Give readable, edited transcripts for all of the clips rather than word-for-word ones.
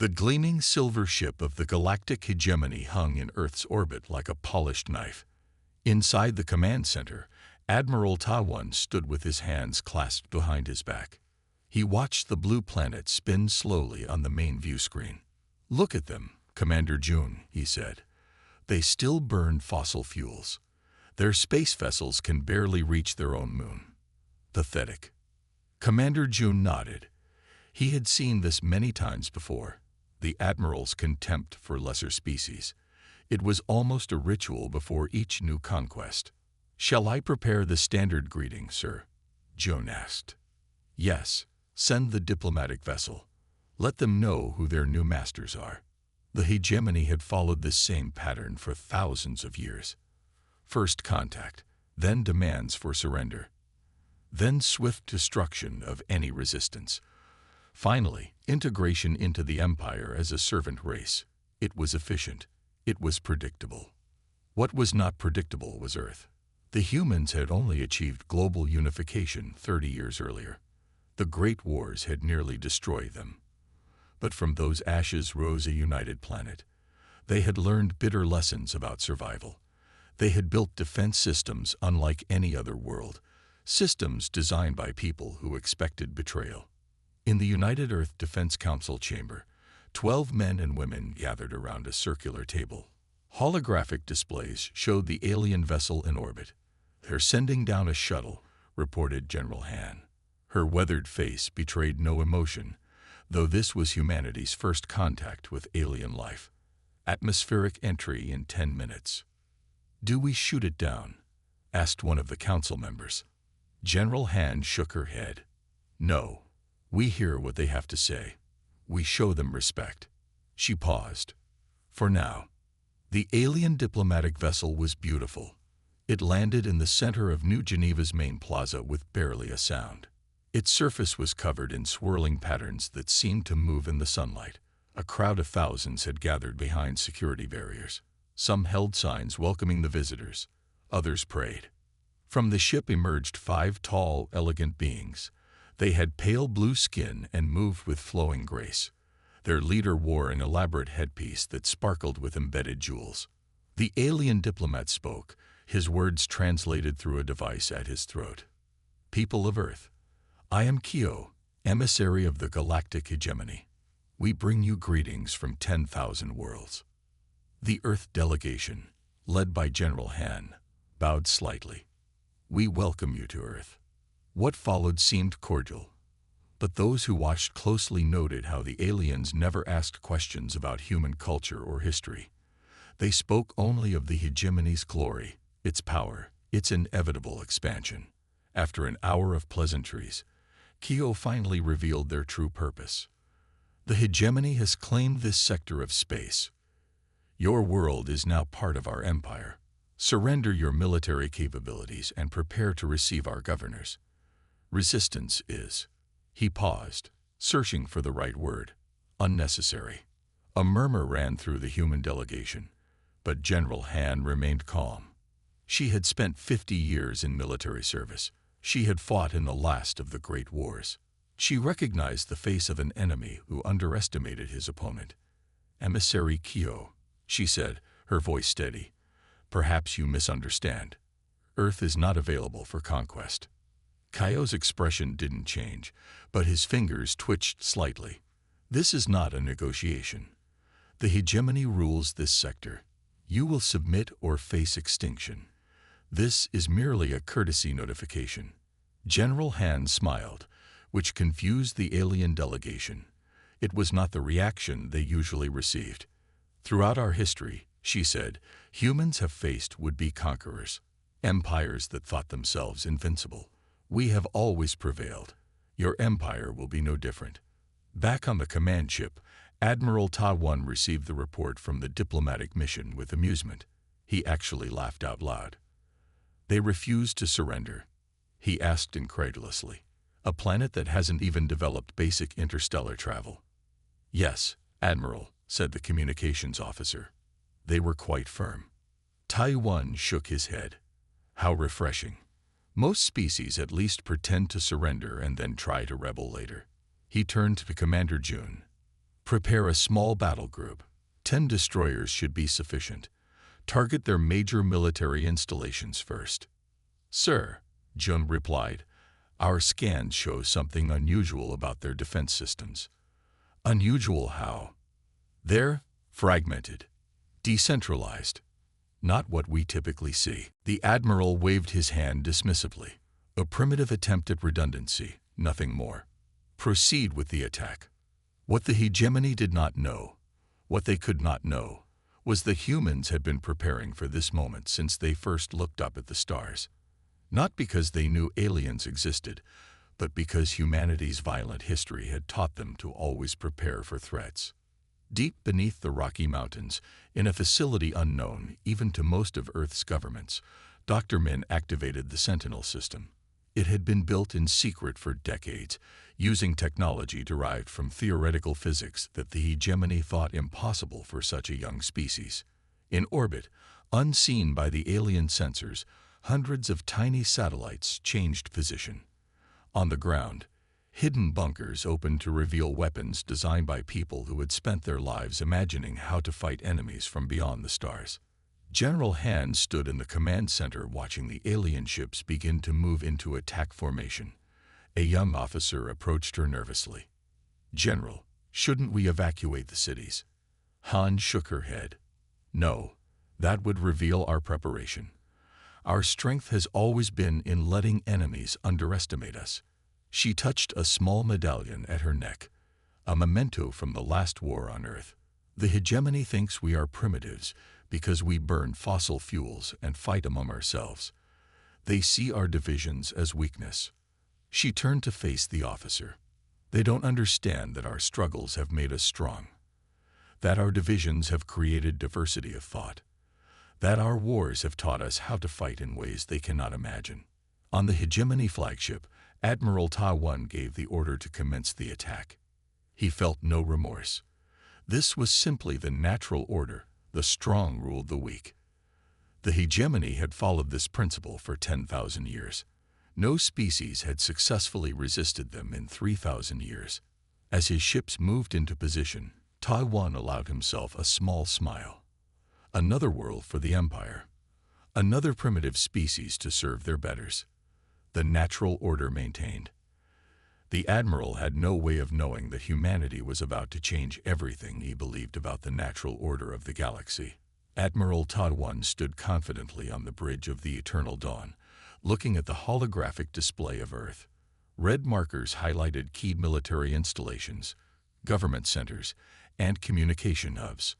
The gleaming silver ship of the Galactic Hegemony hung in Earth's orbit like a polished knife. Inside the command center, Admiral Ta-1 stood with his hands clasped behind his back. He watched the blue planet spin slowly on the main view screen. "Look at them, Commander June," he said. "They still burn fossil fuels. Their space vessels can barely reach their own moon. Pathetic." Commander June nodded. He had seen this many times before, the Admiral's contempt for lesser species. It was almost a ritual before each new conquest. "Shall I prepare the standard greeting, sir?" June asked. "Yes, send the diplomatic vessel. Let them know who their new masters are." The hegemony had followed this same pattern for thousands of years. First contact, then demands for surrender, then swift destruction of any resistance. Finally, integration into the Empire as a servant race. It was efficient. It was predictable. What was not predictable was Earth. The humans had only achieved global unification 30 years earlier. The Great Wars had nearly destroyed them. But from those ashes rose a united planet. They had learned bitter lessons about survival. They had built defense systems unlike any other world, systems designed by people who expected betrayal. In the United Earth Defense Council chamber, 12 men and women gathered around a circular table. Holographic displays showed the alien vessel in orbit. "They're sending down a shuttle," reported General Han. Her weathered face betrayed no emotion, though this was humanity's first contact with alien life. "Atmospheric entry in 10 minutes. "Do we shoot it down?" asked one of the council members. General Han shook her head. "No. We hear what they have to say. We show them respect." She paused. For now. The alien diplomatic vessel was beautiful. It landed in the center of New Geneva's main plaza with barely a sound. Its surface was covered in swirling patterns that seemed to move in the sunlight. A crowd of thousands had gathered behind security barriers. Some held signs welcoming the visitors. Others prayed. From the ship emerged 5 tall, elegant beings. They had pale blue skin and moved with flowing grace. Their leader wore an elaborate headpiece that sparkled with embedded jewels. The alien diplomat spoke, his words translated through a device at his throat. "People of Earth, I am Kyo, emissary of the Galactic Hegemony. We bring you greetings from 10,000 worlds." The Earth delegation, led by General Han, bowed slightly. "We welcome you to Earth." What followed seemed cordial, but those who watched closely noted how the aliens never asked questions about human culture or history. They spoke only of the hegemony's glory, its power, its inevitable expansion. After an hour of pleasantries, Kyo finally revealed their true purpose. "The hegemony has claimed this sector of space. Your world is now part of our empire. Surrender your military capabilities and prepare to receive our governors. Resistance is—" He paused, searching for the right word. "Unnecessary." A murmur ran through the human delegation, but General Han remained calm. She had spent 50 years in military service. She had fought in the last of the Great Wars. She recognized the face of an enemy who underestimated his opponent. "Emissary Kyo," she said, her voice steady. "Perhaps you misunderstand. Earth is not available for conquest." Kyo's expression didn't change, but his fingers twitched slightly. "This is not a negotiation. The hegemony rules this sector. You will submit or face extinction. This is merely a courtesy notification." General Han smiled, which confused the alien delegation. It was not the reaction they usually received. "Throughout our history," she said, "humans have faced would-be conquerors, empires that thought themselves invincible. We have always prevailed. Your empire will be no different." Back on the command ship, Admiral Ta-1 received the report from the diplomatic mission with amusement. He actually laughed out loud. "They refuse to surrender?" he asked incredulously. "A planet that hasn't even developed basic interstellar travel?" "Yes, Admiral," said the communications officer. They were quite firm. Tai-1 shook his head. "How refreshing. Most species at least pretend to surrender and then try to rebel later." He turned to Commander June. Prepare a small battle group. 10 destroyers should be sufficient. Target their major military installations first. Sir, Jun replied, our scans show something unusual about their defense systems. Unusual how? They're fragmented, decentralized. Not what we typically see. The Admiral waved his hand dismissively. A primitive attempt at redundancy, nothing more. Proceed with the attack. What the hegemony did not know, what they could not know, was the humans had been preparing for this moment since they first looked up at the stars. Not because they knew aliens existed, but because humanity's violent history had taught them to always prepare for threats. Deep beneath the Rocky Mountains, in a facility unknown even to most of Earth's governments, Dr. Min activated the Sentinel system. It had been built in secret for decades, using technology derived from theoretical physics that the hegemony thought impossible for such a young species. In orbit, unseen by the alien sensors, hundreds of tiny satellites changed position. On the ground, hidden bunkers opened to reveal weapons designed by people who had spent their lives imagining how to fight enemies from beyond the stars. General Han stood in the command center watching the alien ships begin to move into attack formation. A young officer approached her nervously. General, shouldn't we evacuate the cities? Han shook her head. No, that would reveal our preparation. Our strength has always been in letting enemies underestimate us. She touched a small medallion at her neck, a memento from the last war on Earth. The hegemony thinks we are primitives because we burn fossil fuels and fight among ourselves. They see our divisions as weakness. She turned to face the officer. They don't understand that our struggles have made us strong, that our divisions have created diversity of thought, that our wars have taught us how to fight in ways they cannot imagine. On the hegemony flagship, Admiral Ta Wan gave the order to commence the attack. He felt no remorse. This was simply the natural order. The strong ruled the weak. The hegemony had followed this principle for 10,000 years. No species had successfully resisted them in 3,000 years. As his ships moved into position, Ta Wan allowed himself a small smile. Another world for the Empire. Another primitive species to serve their betters. The natural order maintained. The Admiral had no way of knowing that humanity was about to change everything he believed about the natural order of the galaxy. Admiral Ta Wan stood confidently on the bridge of the Eternal Dawn, looking at the holographic display of Earth. Red markers highlighted key military installations, government centers, and communication hubs.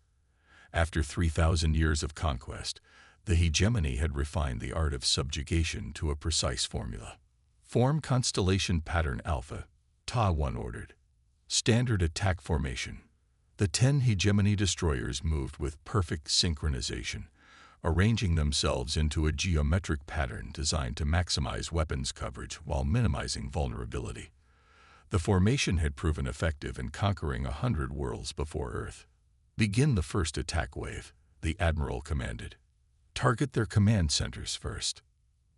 After 3,000 years of conquest, the hegemony had refined the art of subjugation to a precise formula. Form constellation pattern Alpha, Ta Wan ordered. Standard attack formation. The 10 hegemony destroyers moved with perfect synchronization, arranging themselves into a geometric pattern designed to maximize weapons coverage while minimizing vulnerability. The formation had proven effective in conquering 100 worlds before Earth. Begin the first attack wave, the Admiral commanded. Target their command centers first.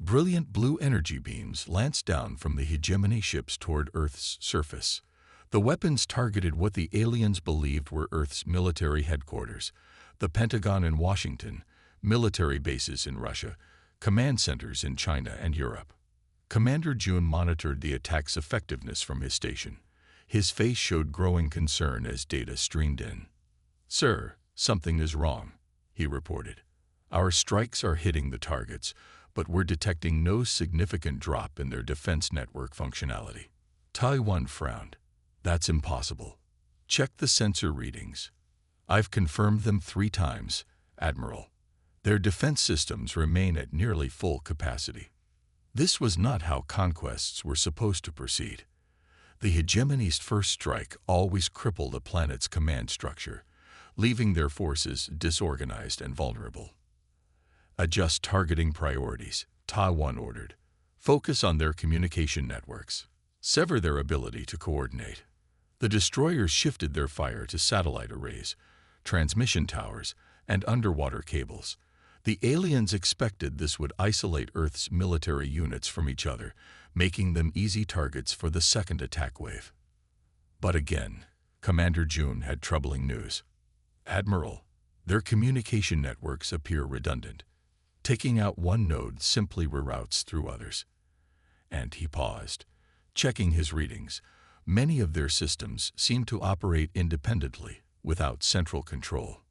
Brilliant blue energy beams lanced down from the hegemony ships toward Earth's surface. The weapons targeted what the aliens believed were Earth's military headquarters, the Pentagon in Washington, military bases in Russia, command centers in China and Europe. Commander Jun monitored the attack's effectiveness from his station. His face showed growing concern as data streamed in. "Sir, something is wrong," he reported. "Our strikes are hitting the targets, but we're detecting no significant drop in their defense network functionality." Ta Wan frowned. "That's impossible. Check the sensor readings." "I've confirmed them 3 times, Admiral. Their defense systems remain at nearly full capacity." This was not how conquests were supposed to proceed. The hegemony's first strike always crippled a planet's command structure, leaving their forces disorganized and vulnerable. "Adjust targeting priorities," Ta Wan ordered. "Focus on their communication networks. Sever their ability to coordinate." The destroyers shifted their fire to satellite arrays, transmission towers, and underwater cables. The aliens expected this would isolate Earth's military units from each other, making them easy targets for the second attack wave. But again, Commander June had troubling news. Admiral, their communication networks appear redundant. Taking out one node simply reroutes through others. And he paused, checking his readings. Many of their systems seem to operate independently, without central control.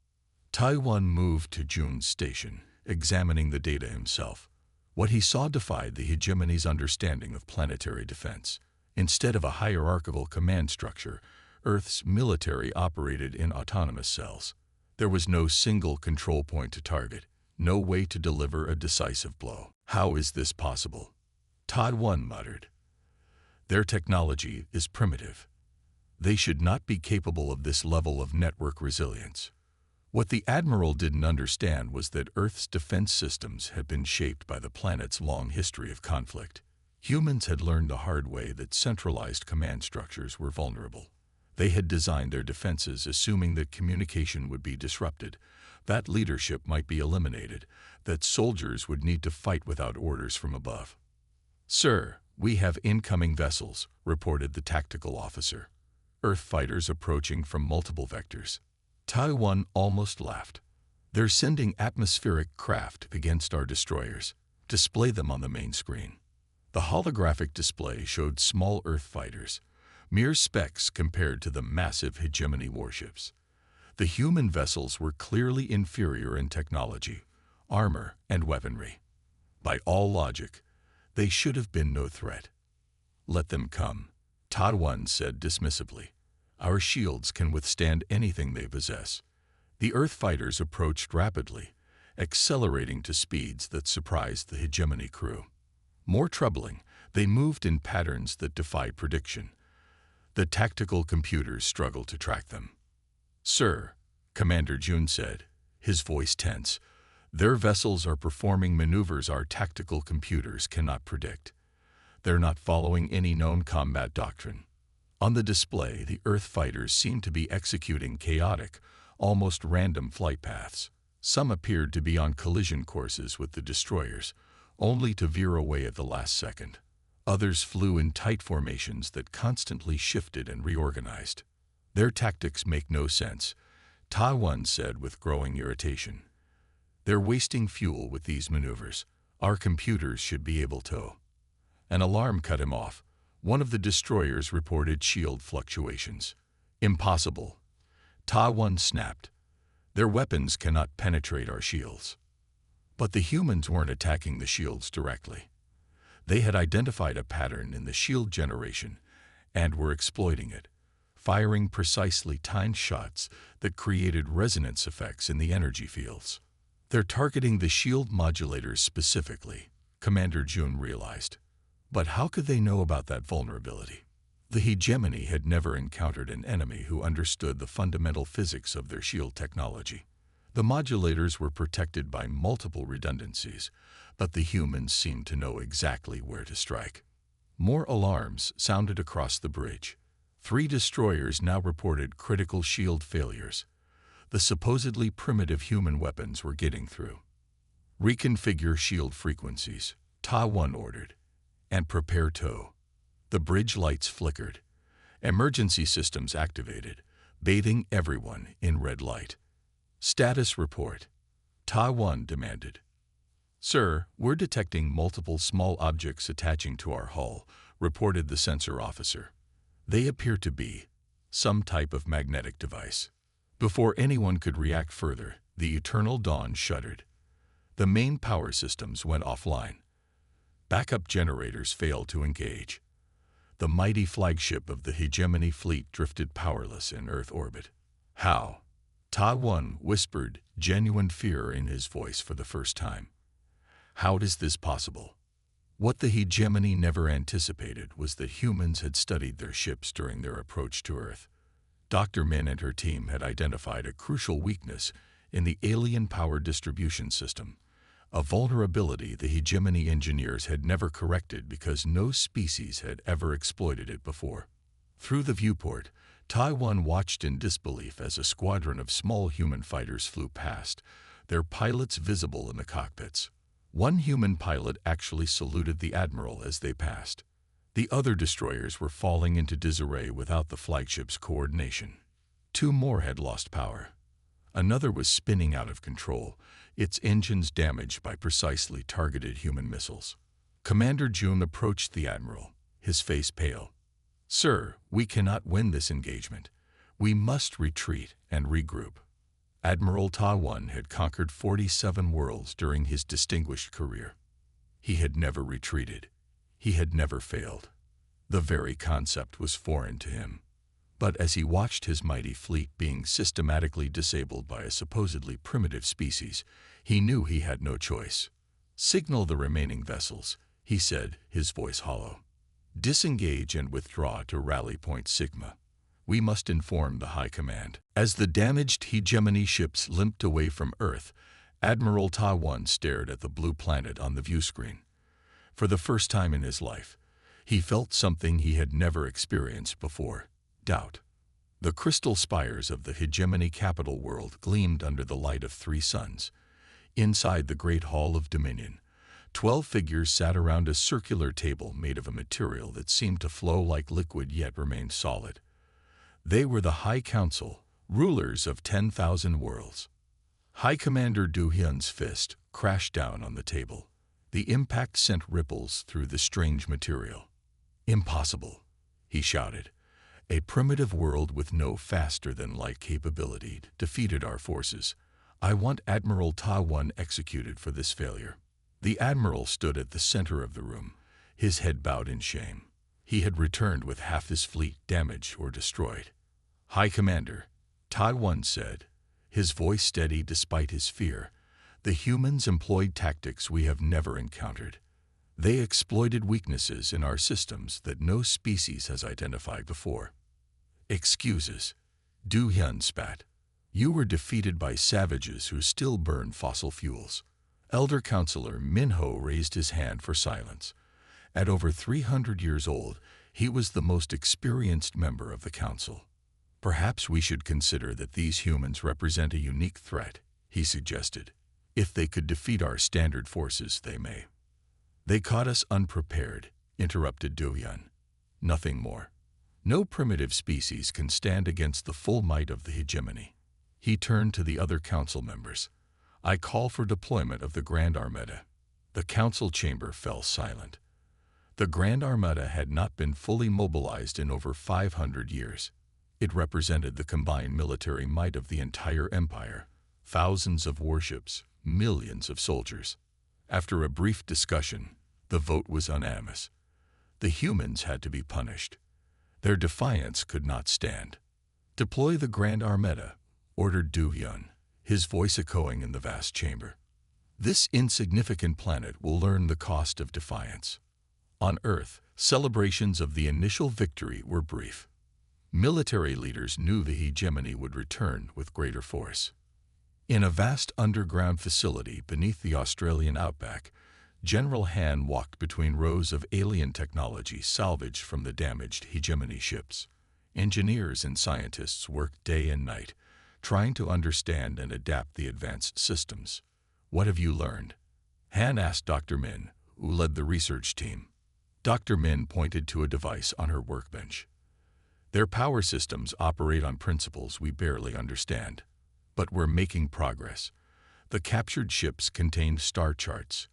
Taiwan moved to June's station, examining the data himself. What he saw defied the hegemony's understanding of planetary defense. Instead of a hierarchical command structure, Earth's military operated in autonomous cells. There was no single control point to target, no way to deliver a decisive blow. How is this possible? Taiwan muttered. Their technology is primitive. They should not be capable of this level of network resilience. What the Admiral didn't understand was that Earth's defense systems had been shaped by the planet's long history of conflict. Humans had learned the hard way that centralized command structures were vulnerable. They had designed their defenses assuming that communication would be disrupted, that leadership might be eliminated, that soldiers would need to fight without orders from above. "Sir, we have incoming vessels," reported the tactical officer. "Earth fighters approaching from multiple vectors." Taiwan almost laughed. "They're sending atmospheric craft against our destroyers. Display them on the main screen." The holographic display showed small Earth fighters, mere specks compared to the massive hegemony warships. The human vessels were clearly inferior in technology, armor, and weaponry. By all logic, they should have been no threat. "Let them come," Taiwan said dismissively. "Our shields can withstand anything they possess." The Earth fighters approached rapidly, accelerating to speeds that surprised the hegemony crew. More troubling, they moved in patterns that defied prediction. The tactical computers struggled to track them. "Sir," Commander June said, his voice tense, "their vessels are performing maneuvers our tactical computers cannot predict. They're not following any known combat doctrine." On the display, the Earth fighters seemed to be executing chaotic, almost random flight paths. Some appeared to be on collision courses with the destroyers, only to veer away at the last second. Others flew in tight formations that constantly shifted and reorganized. "Their tactics make no sense," Taiwan said with growing irritation. "They're wasting fuel with these maneuvers. Our computers should be able to." An alarm cut him off. One of the destroyers reported shield fluctuations. "Impossible," Taiwan snapped. "Their weapons cannot penetrate our shields." But the humans weren't attacking the shields directly. They had identified a pattern in the shield generation and were exploiting it, firing precisely timed shots that created resonance effects in the energy fields. "They're targeting the shield modulators specifically," Commander June realized. But how could they know about that vulnerability? The hegemony had never encountered an enemy who understood the fundamental physics of their shield technology. The modulators were protected by multiple redundancies, but the humans seemed to know exactly where to strike. More alarms sounded across the bridge. 3 destroyers now reported critical shield failures. The supposedly primitive human weapons were getting through. "Reconfigure shield frequencies," Taiwan ordered, "and prepare tow." The bridge lights flickered. Emergency systems activated, bathing everyone in red light. "Status report," Taiwan demanded. "Sir, we're detecting multiple small objects attaching to our hull," reported the sensor officer. "They appear to be some type of magnetic device." Before anyone could react further, the Eternal Dawn shuddered. The main power systems went offline. Backup generators failed to engage. The mighty flagship of the hegemony fleet drifted powerless in Earth orbit. "How?" Taiwan whispered, genuine fear in his voice for the first time. "How is this possible?" What the hegemony never anticipated was that humans had studied their ships during their approach to Earth. Dr. Min and her team had identified a crucial weakness in the alien power distribution system, a vulnerability the hegemony engineers had never corrected because no species had ever exploited it before. Through the viewport, Taiwan watched in disbelief as a squadron of small human fighters flew past, their pilots visible in the cockpits. One human pilot actually saluted the admiral as they passed. The other destroyers were falling into disarray without the flagship's coordination. Two more had lost power. Another was spinning out of control, its engines damaged by precisely targeted human missiles. Commander June approached the admiral, his face pale. "Sir, we cannot win this engagement. We must retreat and regroup." Admiral Ta-1 had conquered 47 worlds during his distinguished career. He had never retreated. He had never failed. The very concept was foreign to him. But as he watched his mighty fleet being systematically disabled by a supposedly primitive species, he knew he had no choice. "Signal the remaining vessels," he said, his voice hollow. "Disengage and withdraw to Rally Point Sigma. We must inform the High Command." As the damaged hegemony ships limped away from Earth, Admiral Ta-1 stared at the blue planet on the viewscreen. For the first time in his life, he felt something he had never experienced before: doubt. The crystal spires of the hegemony capital world gleamed under the light of 3 suns. Inside the Great Hall of Dominion, 12 figures sat around a circular table made of a material that seemed to flow like liquid yet remained solid. They were the High Council, rulers of 10,000 worlds. High Commander Du Hyun's fist crashed down on the table. The impact sent ripples through the strange material. "Impossible," he shouted. "A primitive world with no faster-than-light capability defeated our forces. I want Admiral Ta-1 executed for this failure." The admiral stood at the center of the room, his head bowed in shame. He had returned with half his fleet damaged or destroyed. "High Commander," Ta-1 said, his voice steady despite his fear, "the humans employed tactics we have never encountered. They exploited weaknesses in our systems that no species has identified before." "Excuses," Du Hyun spat. "You were defeated by savages who still burn fossil fuels." Elder Counselor Minho raised his hand for silence. At over 300 years old, he was the most experienced member of the council. "Perhaps we should consider that these humans represent a unique threat," he suggested. "If they could defeat our standard forces, they may." "They caught us unprepared," interrupted Du Hyun. "Nothing more. No primitive species can stand against the full might of the hegemony." He turned to the other council members. "I call for deployment of the Grand Armada." The council chamber fell silent. The Grand Armada had not been fully mobilized in over 500 years. It represented the combined military might of the entire empire. Thousands of warships, millions of soldiers. After a brief discussion, the vote was unanimous. The humans had to be punished. Their defiance could not stand. "Deploy the Grand Armada," ordered Du Hyun, his voice echoing in the vast chamber. "This insignificant planet will learn the cost of defiance." On Earth, celebrations of the initial victory were brief. Military leaders knew the hegemony would return with greater force. In a vast underground facility beneath the Australian outback, General Han walked between rows of alien technology salvaged from the damaged hegemony ships. Engineers and scientists worked day and night, trying to understand and adapt the advanced systems. "What have you learned?" Han asked Dr. Min, who led the research team. Dr. Min pointed to a device on her workbench. "Their power systems operate on principles we barely understand. But we're making progress." The captured ships contained star charts,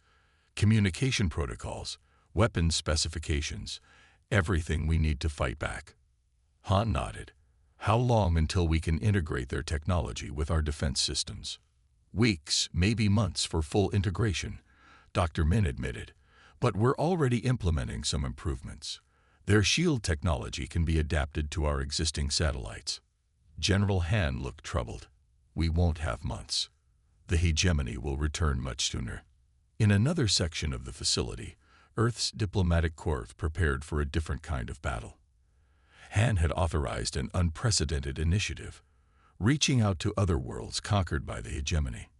communication protocols, weapons specifications, everything we need to fight back. Han nodded. "How long until we can integrate their technology with our defense systems?" "Weeks, maybe months for full integration," Dr. Min admitted. "But we're already implementing some improvements. Their shield technology can be adapted to our existing satellites." General Han looked troubled. "We won't have months. The hegemony will return much sooner." In another section of the facility, Earth's diplomatic corps prepared for a different kind of battle. Han had authorized an unprecedented initiative, reaching out to other worlds conquered by the hegemony.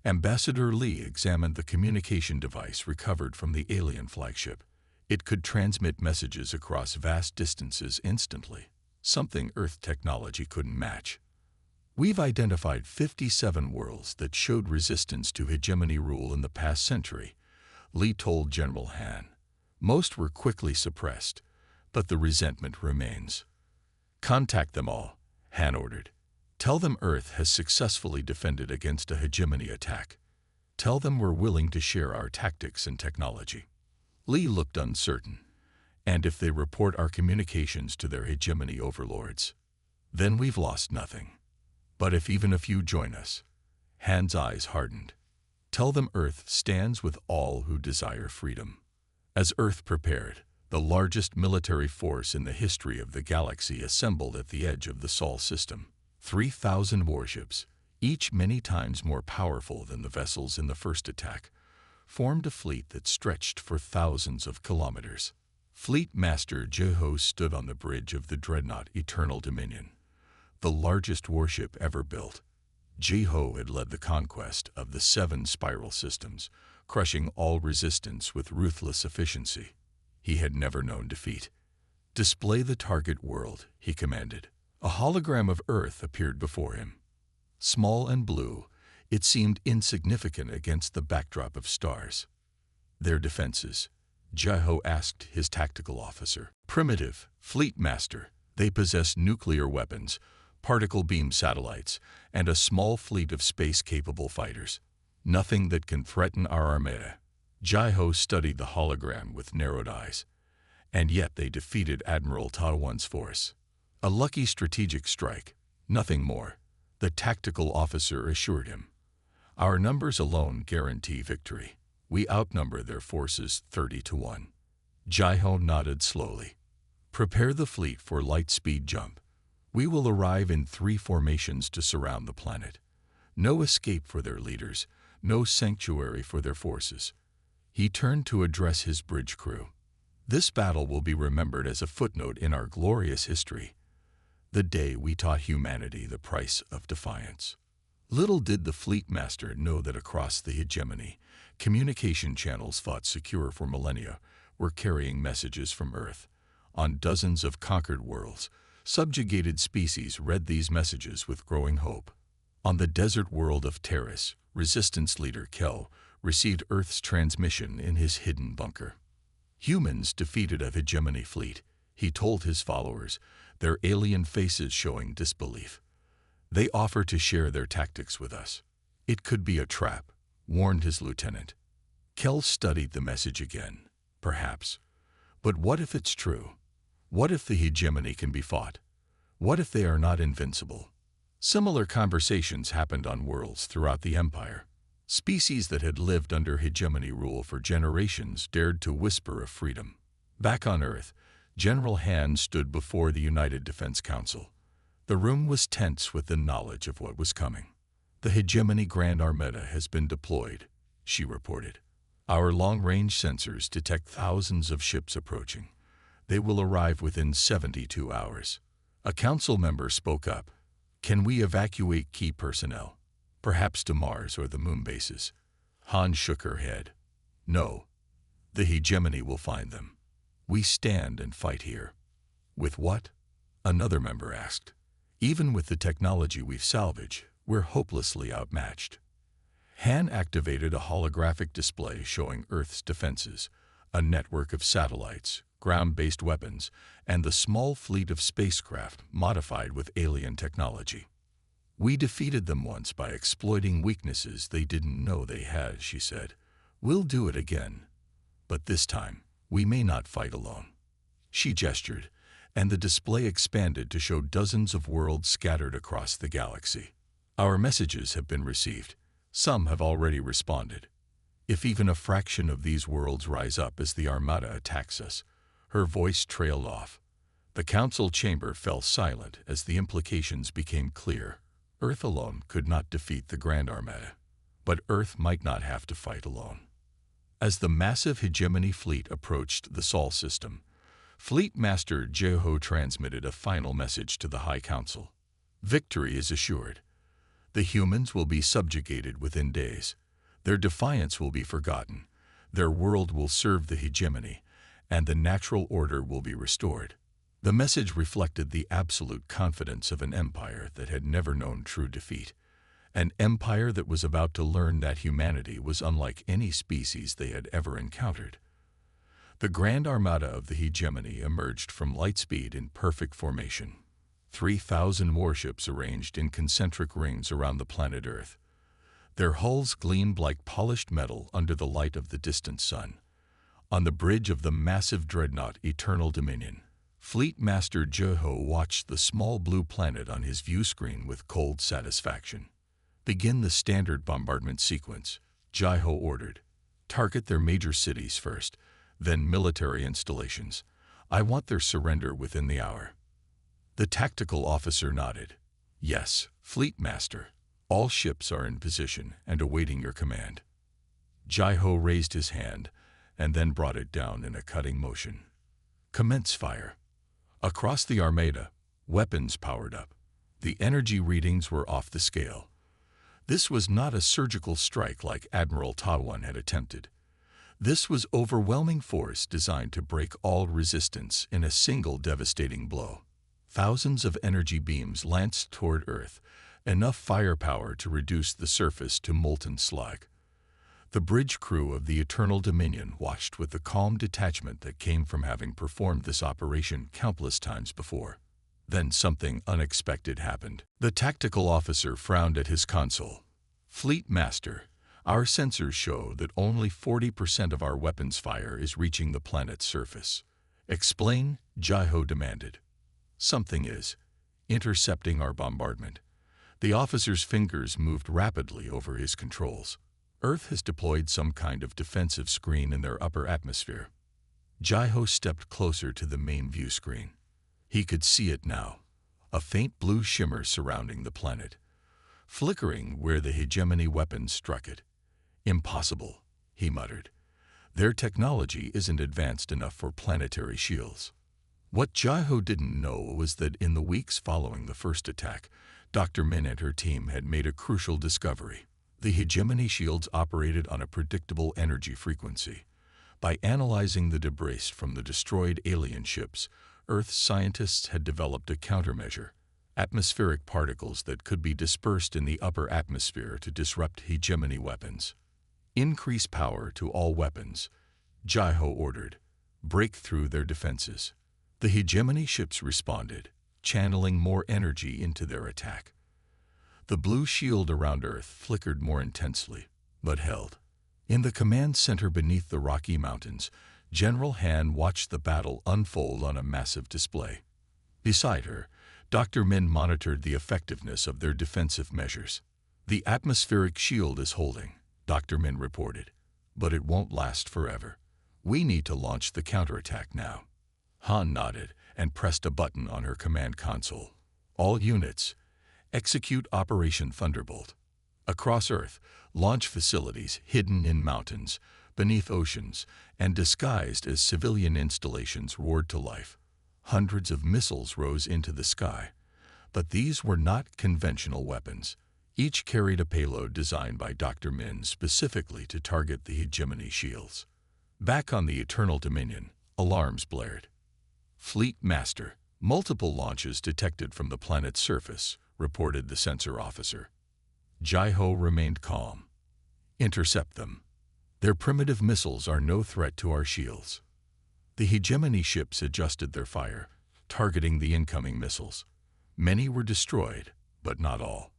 Ambassador Lee examined the communication device recovered from the alien flagship. It could transmit messages across vast distances instantly, something Earth technology couldn't match. "We've identified 57 worlds that showed resistance to hegemony rule in the past century," Lee told General Han. "Most were quickly suppressed, but the resentment remains. Contact them all Han ordered. Tell them Earth has successfully defended against a hegemony attack. Tell them we're willing to share our tactics and technology. Li looked uncertain. And if they report our communications to their hegemony overlords, then we've lost nothing. But if even a few join us, Han's eyes hardened. Tell them Earth stands with all who desire freedom. As Earth prepared, the largest military force in the history of the galaxy assembled at the edge of the Sol system. 3,000 warships, each many times more powerful than the vessels in the first attack, formed a fleet that stretched for thousands of kilometers. Fleet Master Jeho stood on the bridge of the dreadnought Eternal Dominion, the largest warship ever built. Jeho had led the conquest of the 7 spiral systems, crushing all resistance with ruthless efficiency. He had never known defeat. Display the target world, he commanded. A hologram of Earth appeared before him. Small and blue, it seemed insignificant against the backdrop of stars. Their defenses, Jeho asked his tactical officer. Primitive, Fleet Master. They possess nuclear weapons, particle beam satellites, and a small fleet of space-capable fighters. Nothing that can threaten our armada. Jeho studied the hologram with narrowed eyes. And yet they defeated Admiral Tawan's force. A lucky strategic strike, nothing more, the tactical officer assured him. Our numbers alone guarantee victory. We outnumber their forces 30-1. Jeho nodded slowly. Prepare the fleet for light-speed jump. We will arrive in 3 formations to surround the planet. No escape for their leaders, no sanctuary for their forces. He turned to address his bridge crew. This battle will be remembered as a footnote in our glorious history. The day we taught humanity the price of defiance. Little did the Fleet Master know that across the hegemony, communication channels thought secure for millennia were carrying messages from Earth. On dozens of conquered worlds, subjugated species read these messages with growing hope. On the desert world of Terrace, Resistance leader Kel received Earth's transmission in his hidden bunker. Humans defeated a hegemony fleet, he told his followers, their alien faces showing disbelief. They offer to share their tactics with us. It could be a trap, warned his lieutenant. Kel studied the message again. Perhaps. But what if it's true? What if the hegemony can be fought? What if they are not invincible? Similar conversations happened on worlds throughout the Empire. Species that had lived under hegemony rule for generations dared to whisper of freedom. Back on Earth, General Han stood before the United Defense Council. The room was tense with the knowledge of what was coming. The hegemony Grand Armada has been deployed, she reported. Our long-range sensors detect thousands of ships approaching. They will arrive within 72 hours. A council member spoke up. Can we evacuate key personnel? Perhaps to Mars or the moon bases. Han shook her head. No. The hegemony will find them. We stand and fight here. With what? Another member asked. Even with the technology we've salvaged, we're hopelessly outmatched. Han activated a holographic display showing Earth's defenses, a network of satellites, ground-based weapons, and the small fleet of spacecraft modified with alien technology. We defeated them once by exploiting weaknesses they didn't know they had, she said. We'll do it again. But this time, we may not fight alone. She gestured, and the display expanded to show dozens of worlds scattered across the galaxy. Our messages have been received. Some have already responded. If even a fraction of these worlds rise up as the Armada attacks us, her voice trailed off. The council chamber fell silent as the implications became clear. Earth alone could not defeat the Grand Armada, but Earth might not have to fight alone. As the massive hegemony fleet approached the Sol system, Fleet Master Jeho transmitted a final message to the High Council. Victory is assured. The humans will be subjugated within days. Their defiance will be forgotten. Their world will serve the hegemony, and the natural order will be restored. The message reflected the absolute confidence of an empire that had never known true defeat, an empire that was about to learn that humanity was unlike any species they had ever encountered. The Grand Armada of the hegemony emerged from Lightspeed in perfect formation. 3,000 warships arranged in concentric rings around the planet Earth. Their hulls gleamed like polished metal under the light of the distant sun. On the bridge of the massive dreadnought Eternal Dominion, Fleet Master Jeho watched the small blue planet on his view screen with cold satisfaction. "Begin the standard bombardment sequence," Jeho ordered. "Target their major cities first, then military installations. I want their surrender within the hour." The tactical officer nodded. "Yes, Fleet Master. All ships are in position and awaiting your command." Jeho raised his hand and then brought it down in a cutting motion. "Commence fire." Across the Armada, weapons powered up. The energy readings were off the scale. This was not a surgical strike like Admiral Tawan had attempted. This was overwhelming force designed to break all resistance in a single devastating blow. Thousands of energy beams lanced toward Earth, enough firepower to reduce the surface to molten slag. The bridge crew of the Eternal Dominion watched with the calm detachment that came from having performed this operation countless times before. Then something unexpected happened. The tactical officer frowned at his console. "Fleet Master, our sensors show that only 40% of our weapons fire is reaching the planet's surface." "Explain," Jeho demanded. "Something is intercepting our bombardment." The officer's fingers moved rapidly over his controls. "Earth has deployed some kind of defensive screen in their upper atmosphere." Jeho stepped closer to the main view screen. He could see it now, a faint blue shimmer surrounding the planet, flickering where the hegemony weapons struck it. "Impossible," he muttered. "Their technology isn't advanced enough for planetary shields." What Jeho didn't know was that in the weeks following the first attack, Dr. Min and her team had made a crucial discovery. The hegemony shields operated on a predictable energy frequency. By analyzing the debris from the destroyed alien ships, Earth scientists had developed a countermeasure: atmospheric particles that could be dispersed in the upper atmosphere to disrupt hegemony weapons. "Increase power to all weapons," Jeho ordered. "Break through their defenses." The hegemony ships responded, channeling more energy into their attack. The blue shield around Earth flickered more intensely, but held. In the command center beneath the Rocky Mountains, General Han watched the battle unfold on a massive display. Beside her, Dr. Min monitored the effectiveness of their defensive measures. "The atmospheric shield is holding," Dr. Min reported, "but it won't last forever. We need to launch the counterattack now." Han nodded and pressed a button on her command console. "All units, execute Operation Thunderbolt." Across Earth, launch facilities hidden in mountains, beneath oceans, and disguised as civilian installations roared to life. Hundreds of missiles rose into the sky. But these were not conventional weapons. Each carried a payload designed by Dr. Min specifically to target the hegemony shields. Back on the Eternal Dominion, alarms blared. "Fleet Master, multiple launches detected from the planet's surface," reported the sensor officer. Jeho remained calm. "Intercept them. Their primitive missiles are no threat to our shields." The hegemony ships adjusted their fire, targeting the incoming missiles. Many were destroyed, but not all.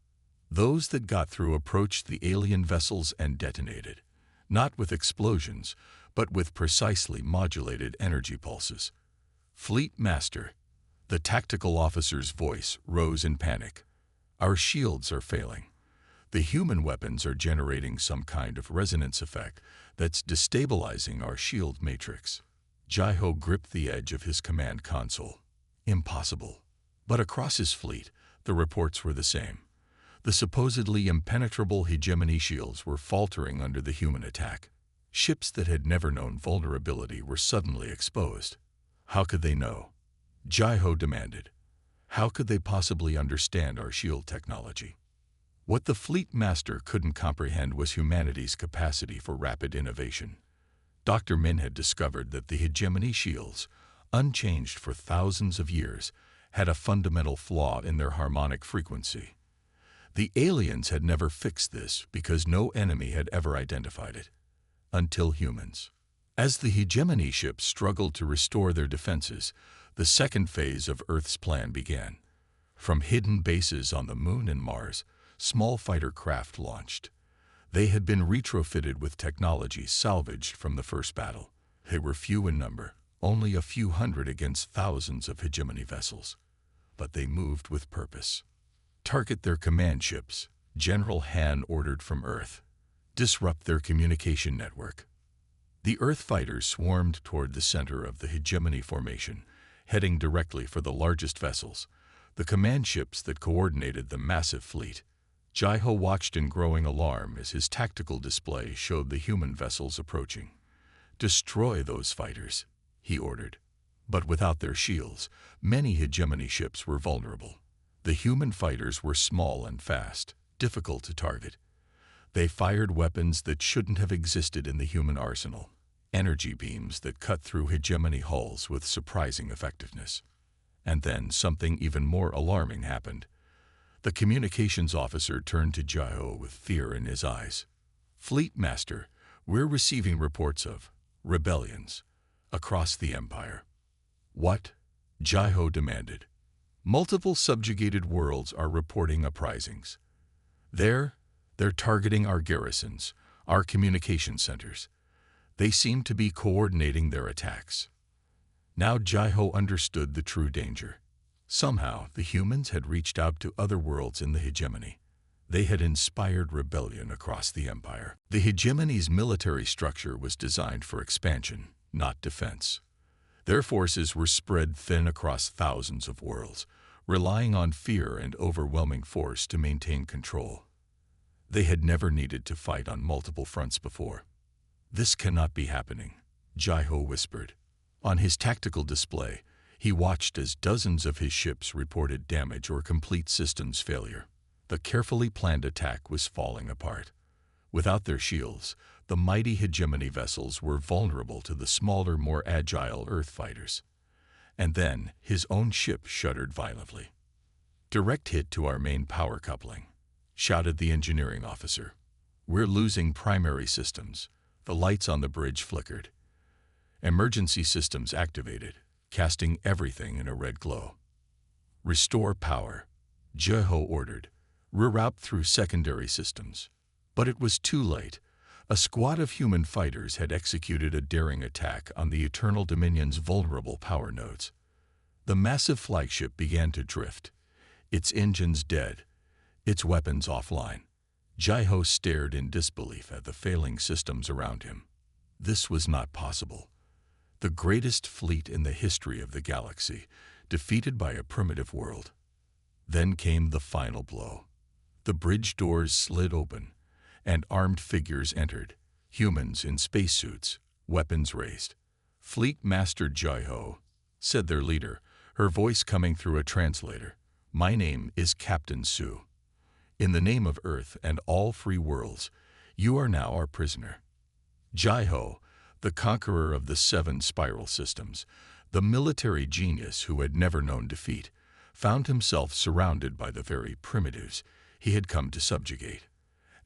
Those that got through approached the alien vessels and detonated, not with explosions, but with precisely modulated energy pulses. "Fleet Master," the tactical officer's voice rose in panic. "Our shields are failing. The human weapons are generating some kind of resonance effect that's destabilizing our shield matrix." Jeho gripped the edge of his command console. Impossible. But across his fleet, the reports were the same. The supposedly impenetrable hegemony shields were faltering under the human attack. Ships that had never known vulnerability were suddenly exposed. How could they know? Jeho demanded. How could they possibly understand our shield technology? What the Fleet Master couldn't comprehend was humanity's capacity for rapid innovation. Dr. Min had discovered that the hegemony shields, unchanged for thousands of years, had a fundamental flaw in their harmonic frequency. The aliens had never fixed this because no enemy had ever identified it. Until humans. As the hegemony ships struggled to restore their defenses, the second phase of Earth's plan began. From hidden bases on the Moon and Mars, small fighter craft launched. They had been retrofitted with technology salvaged from the first battle. They were few in number, only a few hundred against thousands of hegemony vessels. But they moved with purpose. Target their command ships, General Han ordered from Earth. Disrupt their communication network. The Earth fighters swarmed toward the center of the hegemony formation, heading directly for the largest vessels, the command ships that coordinated the massive fleet. Jai-Ho watched in growing alarm as his tactical display showed the human vessels approaching. "Destroy those fighters," he ordered. But without their shields, many hegemony ships were vulnerable. The human fighters were small and fast, difficult to target. They fired weapons that shouldn't have existed in the human arsenal, energy beams that cut through hegemony hulls with surprising effectiveness. And then something even more alarming happened. The communications officer turned to Jai-Ho with fear in his eyes. "Fleet Master, we're receiving reports of rebellions across the Empire." "What?" Jai-Ho demanded. "Multiple subjugated worlds are reporting uprisings. They're targeting our garrisons, our communication centers. They seem to be coordinating their attacks." Now Jai-Ho understood the true danger. Somehow, the humans had reached out to other worlds in the hegemony. They had inspired rebellion across the Empire. The hegemony's military structure was designed for expansion, not defense. Their forces were spread thin across thousands of worlds, relying on fear and overwhelming force to maintain control. They had never needed to fight on multiple fronts before. "This cannot be happening," Jai-Ho whispered. On his tactical display, he watched as dozens of his ships reported damage or complete systems failure. The carefully planned attack was falling apart. Without their shields, the mighty hegemony vessels were vulnerable to the smaller, more agile Earth fighters. And then his own ship shuddered violently. "Direct hit to our main power coupling," shouted the engineering officer. "We're losing primary systems." The lights on the bridge flickered. Emergency systems activated, casting everything in a red glow. "Restore power," Jai-Ho ordered. "Reroute through secondary systems." But it was too late. A squad of human fighters had executed a daring attack on the Eternal Dominion's vulnerable power nodes. The massive flagship began to drift, its engines dead, its weapons offline. Jai-Ho stared in disbelief at the failing systems around him. This was not possible. The greatest fleet in the history of the galaxy, defeated by a primitive world. Then came the final blow. The bridge doors slid open, and armed figures entered, humans in spacesuits, weapons raised. "Fleet Master Jai-Ho," said their leader, her voice coming through a translator. "My name is Captain Su. In the name of Earth and all free worlds, you are now our prisoner." Jai-Ho, the conqueror of the 7 spiral systems, the military genius who had never known defeat, found himself surrounded by the very primitives he had come to subjugate.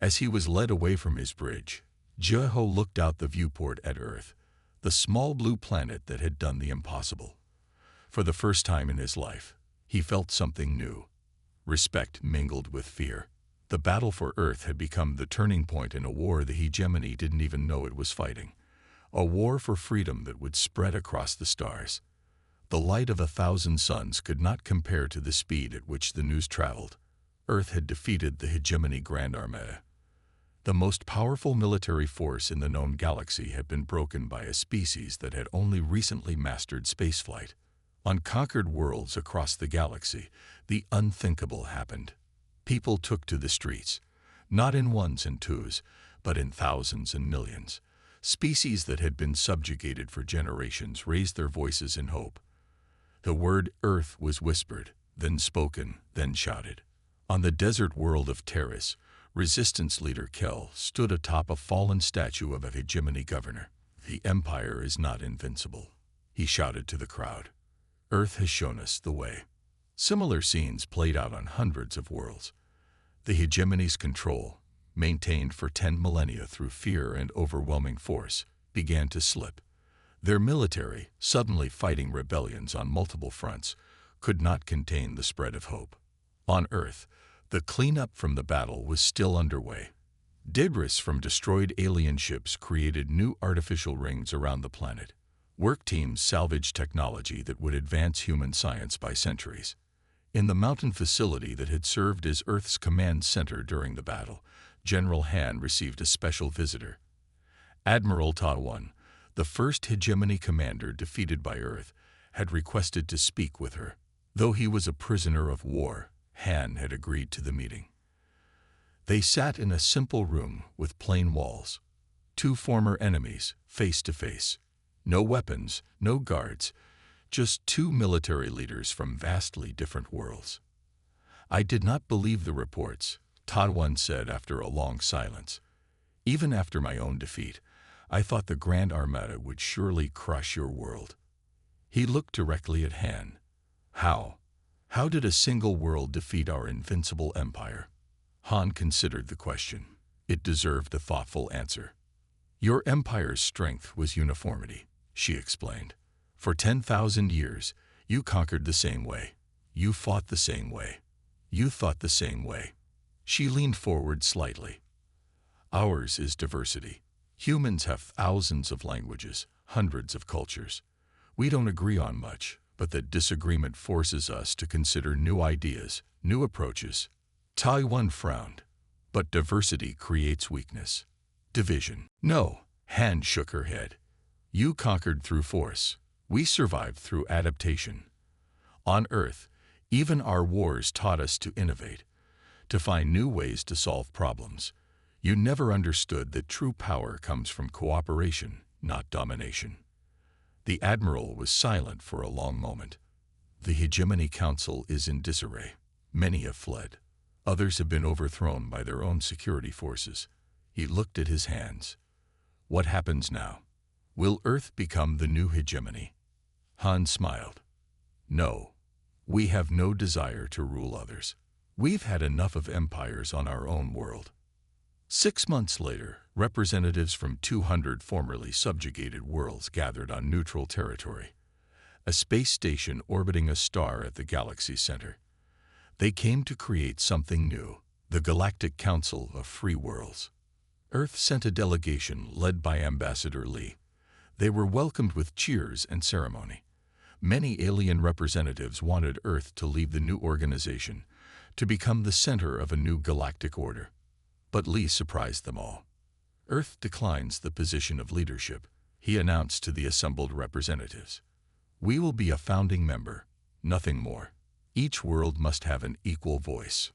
As he was led away from his bridge, Jai-Ho looked out the viewport at Earth, the small blue planet that had done the impossible. For the first time in his life, he felt something new. Respect mingled with fear. The battle for Earth had become the turning point in a war the hegemony didn't even know it was fighting. A war for freedom that would spread across the stars. The light of 1,000 suns could not compare to the speed at which the news traveled. Earth had defeated the hegemony Grand Armée. The most powerful military force in the known galaxy had been broken by a species that had only recently mastered spaceflight. On conquered worlds across the galaxy, the unthinkable happened. People took to the streets, not in ones and twos, but in thousands and millions. Species that had been subjugated for generations raised their voices in hope. The word Earth was whispered, then spoken, then shouted. On the desert world of Terrace, resistance leader Kel stood atop a fallen statue of a hegemony governor. "The Empire is not invincible," he shouted to the crowd. "Earth has shown us the way." Similar scenes played out on hundreds of worlds. The hegemony's control, maintained for 10 millennia through fear and overwhelming force, began to slip. Their military, suddenly fighting rebellions on multiple fronts, could not contain the spread of hope. On Earth, the cleanup from the battle was still underway. Debris from destroyed alien ships created new artificial rings around the planet. Work teams salvaged technology that would advance human science by centuries. In the mountain facility that had served as Earth's command center during the battle, General Han received a special visitor. Admiral Ta-1, the first hegemony commander defeated by Earth, had requested to speak with her. Though he was a prisoner of war, Han had agreed to the meeting. They sat in a simple room with plain walls. Two former enemies, face to face. No weapons, no guards, just two military leaders from vastly different worlds. "I did not believe the reports," Ta-1 said after a long silence. "Even after my own defeat, I thought the Grand Armada would surely crush your world." He looked directly at Han. How? How did a single world defeat our invincible empire? Han considered the question. It deserved a thoughtful answer. "Your empire's strength was uniformity," she explained. "For 10,000 years, you conquered the same way. You fought the same way. You thought the same way." She leaned forward slightly. "Ours is diversity. Humans have thousands of languages, hundreds of cultures. We don't agree on much, but that disagreement forces us to consider new ideas, new approaches." Ta-1 frowned. "But diversity creates weakness. Division." "No," Han shook her head. "You conquered through force. We survived through adaptation. On Earth, even our wars taught us to innovate, to find new ways to solve problems. You never understood that true power comes from cooperation, not domination." The Admiral was silent for a long moment. "The Hegemony Council is in disarray. Many have fled. Others have been overthrown by their own security forces." He looked at his hands. "What happens now? Will Earth become the new hegemony?" Han smiled. "No. We have no desire to rule others. We've had enough of empires on our own world." 6 months later, representatives from 200 formerly subjugated worlds gathered on neutral territory, a space station orbiting a star at the galaxy's center. They came to create something new, the Galactic Council of Free Worlds. Earth sent a delegation led by Ambassador Lee. They were welcomed with cheers and ceremony. Many alien representatives wanted Earth to leave the new organization, to become the center of a new galactic order. But Lee surprised them all. "Earth declines the position of leadership," he announced to the assembled representatives. "We will be a founding member, nothing more. Each world must have an equal voice."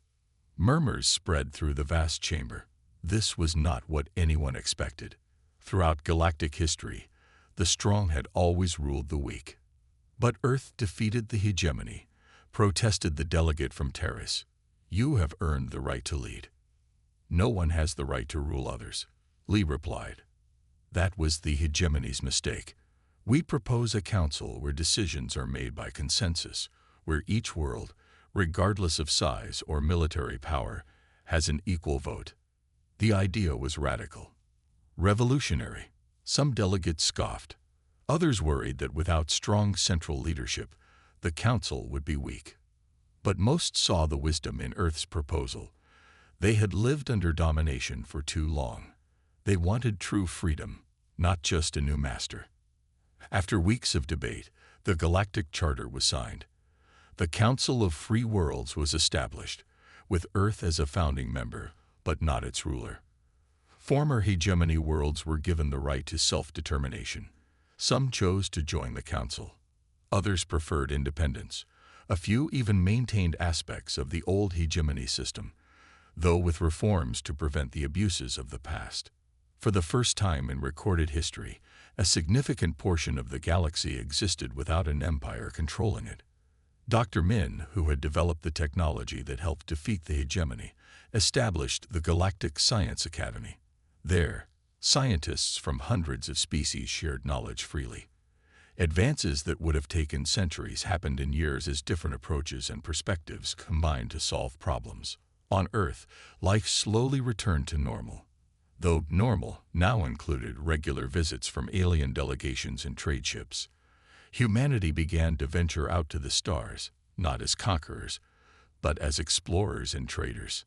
Murmurs spread through the vast chamber. This was not what anyone expected. Throughout galactic history, the strong had always ruled the weak. But Earth defeated the hegemony, protested the delegate from Terrace. "You have earned the right to lead." "No one has the right to rule others," Lee replied. "That was the hegemony's mistake. We propose a council where decisions are made by consensus, where each world, regardless of size or military power, has an equal vote." The idea was radical, revolutionary. Some delegates scoffed. Others worried that without strong central leadership, the council would be weak. But most saw the wisdom in Earth's proposal. They had lived under domination for too long. They wanted true freedom, not just a new master. After weeks of debate, the Galactic Charter was signed. The Council of Free Worlds was established, with Earth as a founding member, but not its ruler. Former hegemony worlds were given the right to self-determination. Some chose to join the council. Others preferred independence. A few even maintained aspects of the old hegemony system, though with reforms to prevent the abuses of the past. For the first time in recorded history, a significant portion of the galaxy existed without an empire controlling it. Dr. Min, who had developed the technology that helped defeat the hegemony, established the Galactic Science Academy. There, scientists from hundreds of species shared knowledge freely. Advances that would have taken centuries happened in years as different approaches and perspectives combined to solve problems. On Earth, life slowly returned to normal. Though normal now included regular visits from alien delegations and trade ships. Humanity began to venture out to the stars, not as conquerors, but as explorers and traders.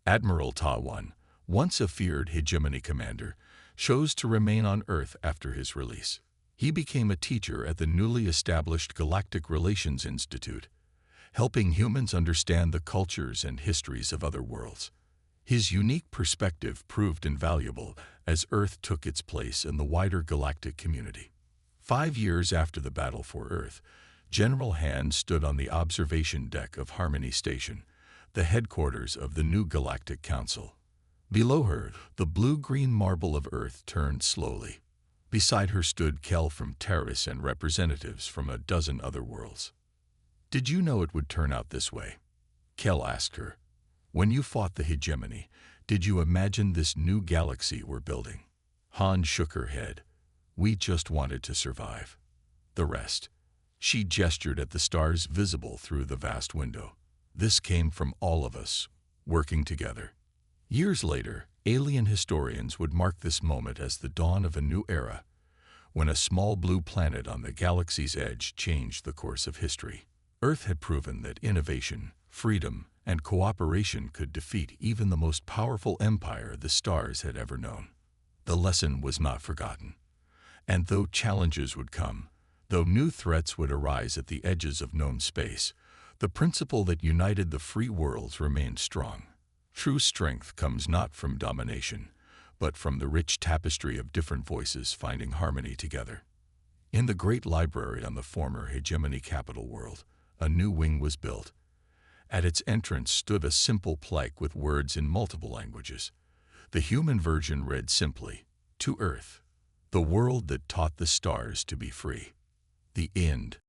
Admiral Tawan, once a feared hegemony commander, chose to remain on Earth after his release. He became a teacher at the newly established Galactic Relations Institute, helping humans understand the cultures and histories of other worlds. His unique perspective proved invaluable as Earth took its place in the wider galactic community. 5 years after the battle for Earth, General Han stood on the observation deck of Harmony Station, the headquarters of the new Galactic Council. Below her, the blue-green marble of Earth turned slowly. Beside her stood Kel from Terrace and representatives from a dozen other worlds. "Did you know it would turn out this way?" Kel asked her. "When you fought the hegemony, did you imagine this new galaxy we're building?" Han shook her head. "We just wanted to survive. The rest." She gestured at the stars visible through the vast window. "This came from all of us, working together." Years later, alien historians would mark this moment as the dawn of a new era, when a small blue planet on the galaxy's edge changed the course of history. Earth had proven that innovation, freedom, and cooperation could defeat even the most powerful empire the stars had ever known. The lesson was not forgotten. And though challenges would come, though new threats would arise at the edges of known space, the principle that united the free worlds remained strong. True strength comes not from domination, but from the rich tapestry of different voices finding harmony together. In the great library on the former hegemony capital world, a new wing was built. At its entrance stood a simple plaque with words in multiple languages. The human version read simply, "To Earth, the world that taught the stars to be free." The end.